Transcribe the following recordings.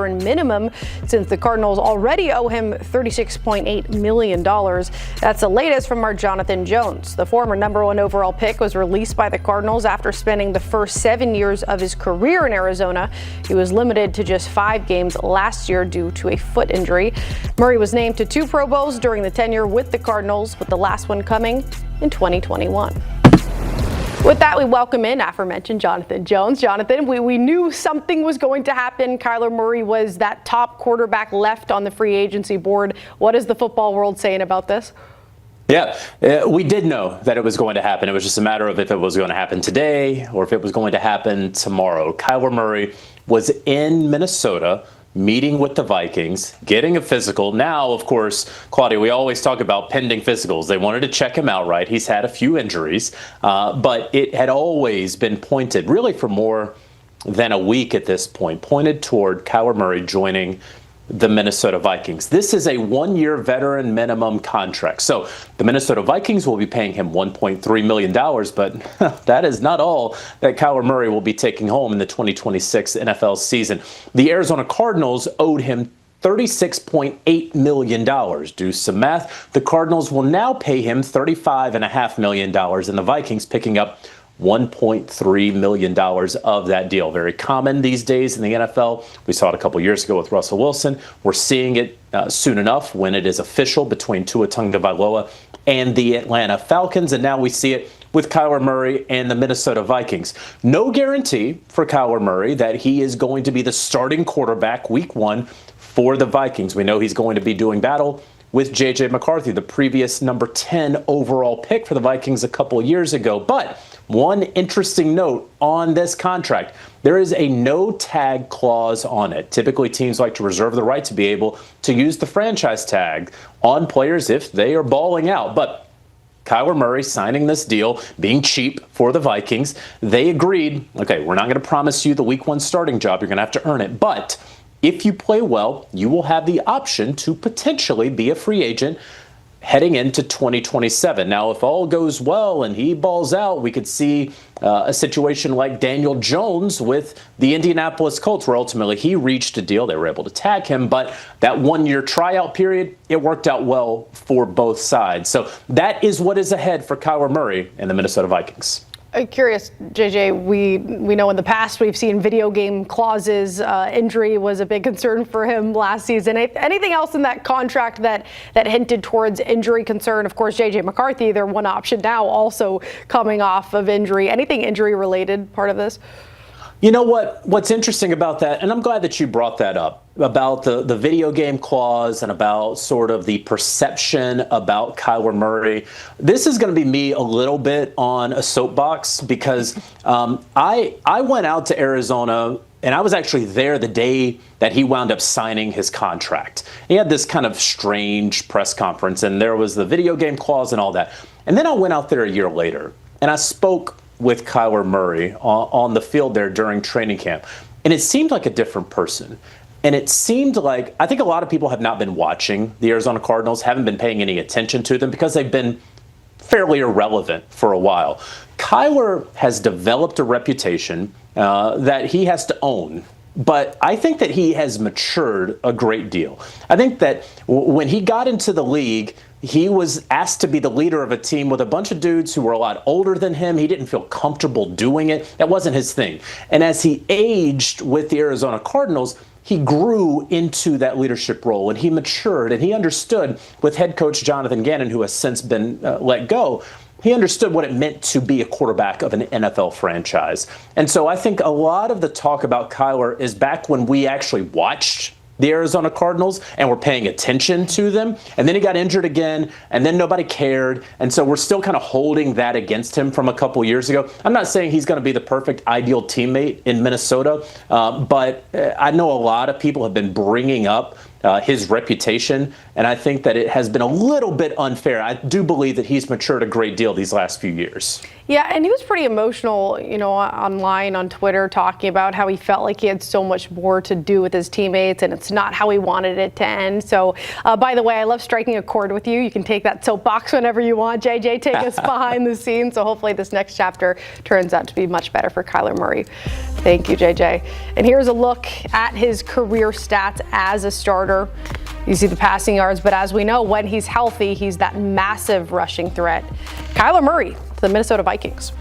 veteran minimum since the Cardinals already owe him $36.8 million. That's the latest from our Jonathan Jones. The former #1 overall pick was released by the Cardinals after spending the first 7 years of his career in Arizona. He was limited to just 5 games last year due to a foot injury. Murray was named to 2 Pro Bowls during the tenure with the Cardinals, with the last one coming in 2021. With that, we welcome in aforementioned Jonathan Jones. Jonathan, we knew something was going to happen. Kyler Murray was that top quarterback left on the free agency board. What is the football world saying about this? Yeah, we did know that it was going to happen. It was just a matter of if it was going to happen today or if it was going to happen tomorrow. Kyler Murray was in Minnesota meeting with the Vikings, getting a physical. Now, of course, Claudia, we always talk about pending physicals. They wanted to check him out, right? He's had a few injuries, but it had always been pointed, really for more than a week at this point, pointed toward Kyler Murray joining the Minnesota Vikings. This is a 1-year veteran minimum contract. So the Minnesota Vikings will be paying him $1.3 million, but that is not all that Kyler Murray will be taking home in the 2026 NFL season. The Arizona Cardinals owed him $36.8 million. Do some math. The Cardinals will now pay him $35.5 million, and the Vikings picking up $1.3 million of that deal. Very common these days in the NFL. We saw it a couple years ago with Russell Wilson. We're seeing it soon enough when it is official between Tua Tagovailoa and the Atlanta Falcons. And now we see it with Kyler Murray and the Minnesota Vikings. No guarantee for Kyler Murray that he is going to be the starting quarterback week 1 for the Vikings. We know he's going to be doing battle with J.J. McCarthy, the previous number 10 overall pick for the Vikings a couple years ago. But one interesting note on this contract, there is a no tag clause on it. Typically, teams like to reserve the right to be able to use the franchise tag on players if they are balling out. But Kyler Murray signing this deal, being cheap for the Vikings, they agreed, okay, we're not going to promise you the week 1 starting job. You're going to have to earn it. But if you play well, you will have the option to potentially be a free agent heading into 2027. Now, if all goes well and he balls out, we could see a situation like Daniel Jones with the Indianapolis Colts, where ultimately he reached a deal. They were able to tag him, but that 1-year tryout period, it worked out well for both sides. So that is what is ahead for Kyler Murray and the Minnesota Vikings. I'm curious, JJ, we know in the past we've seen video game clauses. Injury was a big concern for him last season. Anything else in that contract that hinted towards injury concern? Of course, J.J. McCarthy, their one option now, also coming off of injury. Anything injury related part of this? You know what's interesting about that, and I'm glad that you brought that up, about the video game clause and about sort of the perception about Kyler Murray. This is going to be me a little bit on a soapbox because I went out to Arizona, and I was actually there the day that he wound up signing his contract. He had this kind of strange press conference, and there was the video game clause and all that. And then I went out there a year later, and I spoke with Kyler Murray on the field there during training camp. And it seemed like a different person. And it seemed like, I think a lot of people have not been watching the Arizona Cardinals, haven't been paying any attention to them because they've been fairly irrelevant for a while. Kyler has developed a reputation that he has to own. But I think that he has matured a great deal. I think that when he got into the league, he was asked to be the leader of a team with a bunch of dudes who were a lot older than him. He didn't feel comfortable doing it. That wasn't his thing. And as he aged with the Arizona Cardinals, he grew into that leadership role and he matured and he understood with head coach Jonathan Gannon, who has since been let go. He understood what it meant to be a quarterback of an NFL franchise. And so I think a lot of the talk about Kyler is back when we actually watched the Arizona Cardinals and were paying attention to them. And then he got injured again, and then nobody cared. And so we're still kind of holding that against him from a couple years ago. I'm not saying he's going to be the perfect ideal teammate in Minnesota, but I know a lot of people have been bringing up his reputation, and I think that it has been a little bit unfair. I do believe that he's matured a great deal these last few years. Yeah, and he was pretty emotional, online on Twitter, talking about how he felt like he had so much more to do with his teammates, and it's not how he wanted it to end. So, by the way, I love striking a chord with you. You can take that soapbox whenever you want. JJ, take us behind the scenes. So hopefully this next chapter turns out to be much better for Kyler Murray. Thank you, JJ. And here's a look at his career stats as a starter. You see the passing yards, but as we know, when he's healthy, he's that massive rushing threat. Kyler Murray to the Minnesota Vikings.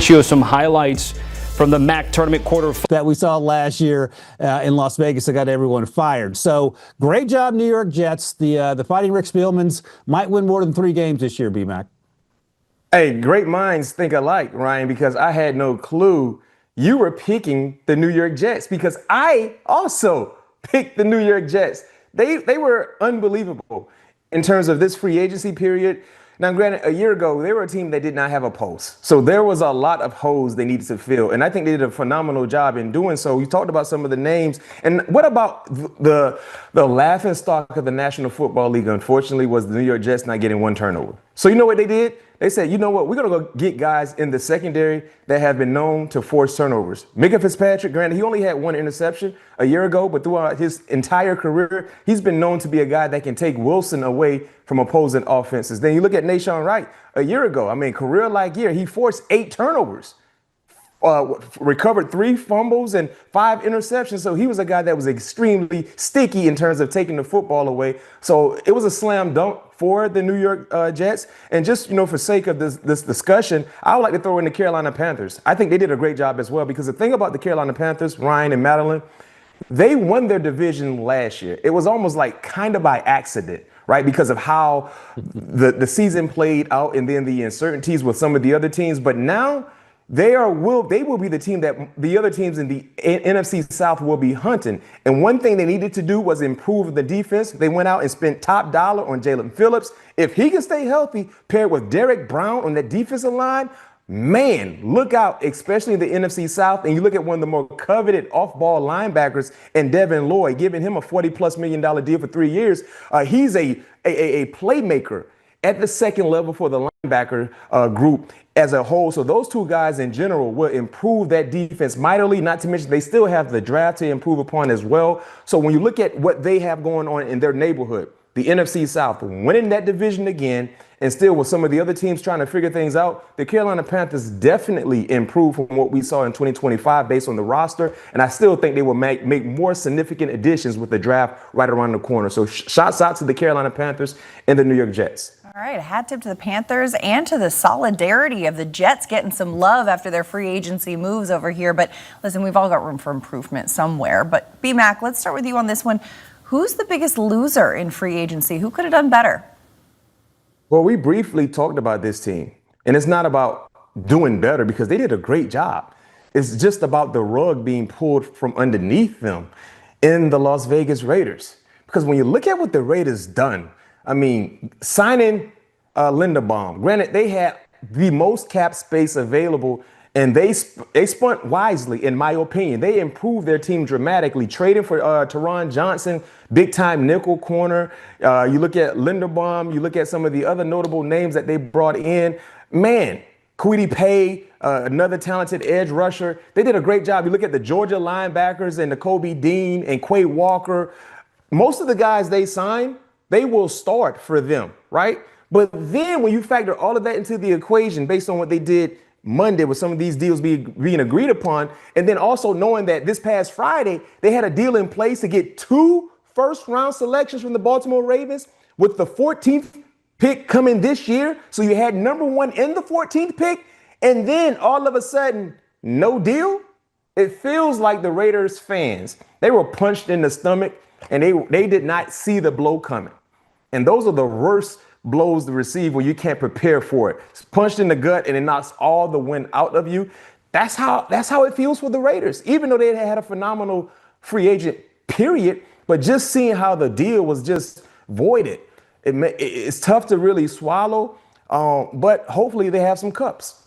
Show some highlights from the MAC tournament quarterfinal that we saw last year in Las Vegas that got everyone fired. So great job, New York Jets. The Fighting Rick Spielmans might win more than 3 games this year, B-Mac. Hey, great minds think alike, Ryan, because I had no clue you were picking the New York Jets, because I also picked the New York Jets. They were unbelievable in terms of this free agency period. Now, granted, a year ago, they were a team that did not have a pulse. So there was a lot of holes they needed to fill. And I think they did a phenomenal job in doing so. You talked about some of the names. And what about the laughing stock of the National Football League, unfortunately, was the New York Jets not getting 1 turnover. So you know what they did? They said, you know what, we're going to go get guys in the secondary that have been known to force turnovers. Micah Fitzpatrick, granted, he only had 1 interception a year ago, but throughout his entire career, he's been known to be a guy that can take Wilson away from opposing offenses. Then you look at Nashawn Wright a year ago. I mean, career-like year, he forced 8 turnovers. Recovered 3 fumbles and 5 interceptions. So he was a guy that was extremely sticky in terms of taking the football away. So it was a slam dunk for the New York Jets. And just, for sake of this discussion, I would like to throw in the Carolina Panthers. I think they did a great job as well, because the thing about the Carolina Panthers, Ryan and Madeline, they won their division last year. It was almost like kind of by accident, right? Because of how the season played out and then the uncertainties with some of the other teams. But now they will be the team that the other teams in the NFC South will be hunting. And one thing they needed to do was improve the defense. They went out and spent top dollar on Jalen Phillips. If he can stay healthy, paired with Derek Brown on that defensive line, man, look out, especially in the NFC South. And you look at one of the more coveted off-ball linebackers in Devin Lloyd, giving him a $40+ million deal for 3 years. He's a playmaker at the second level for the linebacker group as a whole. So those 2 guys in general will improve that defense mightily, not to mention they still have the draft to improve upon as well. So when you look at what they have going on in their neighborhood, the NFC South, winning that division again, and still with some of the other teams trying to figure things out, the Carolina Panthers definitely improved from what we saw in 2025 based on the roster. And I still think they will make more significant additions with the draft right around the corner. So shots out to the Carolina Panthers and the New York Jets. All right, a hat tip to the Panthers and to the solidarity of the Jets getting some love after their free agency moves over here. But listen, we've all got room for improvement somewhere. But B-Mac, let's start with you on this one. Who's the biggest loser in free agency? Who could have done better? Well, we briefly talked about this team, and it's not about doing better because they did a great job. It's just about the rug being pulled from underneath them in the Las Vegas Raiders. Because when you look at what the Raiders done, I mean, signing Linderbaum, granted, they had the most cap space available, and they spent wisely, in my opinion. They improved their team dramatically, trading for Teron Johnson, big-time nickel corner. You look at Linderbaum, you look at some of the other notable names that they brought in. Man, Kwity Paye, another talented edge rusher. They did a great job. You look at the Georgia linebackers and the Kobe Dean and Quay Walker. Most of the guys they signed, they will start for them, right? But then when you factor all of that into the equation based on what they did Monday with some of these deals being agreed upon, and then also knowing that this past Friday, they had a deal in place to get 2 first-round selections from the Baltimore Ravens with the 14th pick coming this year. So you had number 1 and the 14th pick, and then all of a sudden, no deal? It feels like the Raiders fans, they were punched in the stomach, and they did not see the blow coming. And those are the worst blows to receive when you can't prepare for it. It's punched in the gut and it knocks all the wind out of you. That's how it feels for the Raiders, even though they had a phenomenal free agent period. But just seeing how the deal was just voided, it's tough to really swallow. But hopefully they have some cups.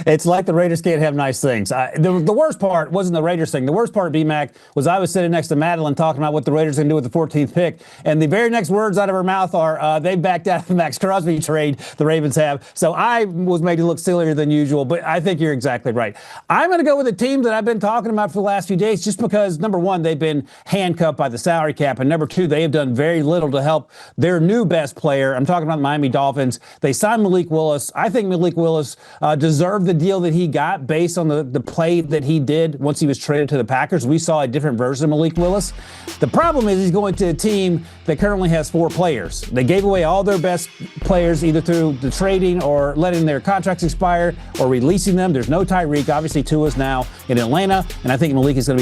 It's like the Raiders can't have nice things. The worst part wasn't the Raiders thing. The worst part, B-Mac, was I was sitting next to Madeline talking about what the Raiders are going to do with the 14th pick, and the very next words out of her mouth are, they backed out of the Max Crosby trade, the Ravens have. So I was made to look sillier than usual, but I think you're exactly right. I'm going to go with a team that I've been talking about for the last few days just because, number one, they've been handcuffed by the salary cap, and number two, they have done very little to help their new best player. I'm talking about the Miami Dolphins. They signed Malik Willis. I think Malik Willis deserved the deal that he got based on the play that he did once he was traded to the Packers. We saw a different version of Malik Willis. The problem is he's going to a team that currently has 4 players. They gave away all their best players either through the trading or letting their contracts expire or releasing them. There's no Tyreek. Obviously, Tua's now in Atlanta, and I think Malik is going to be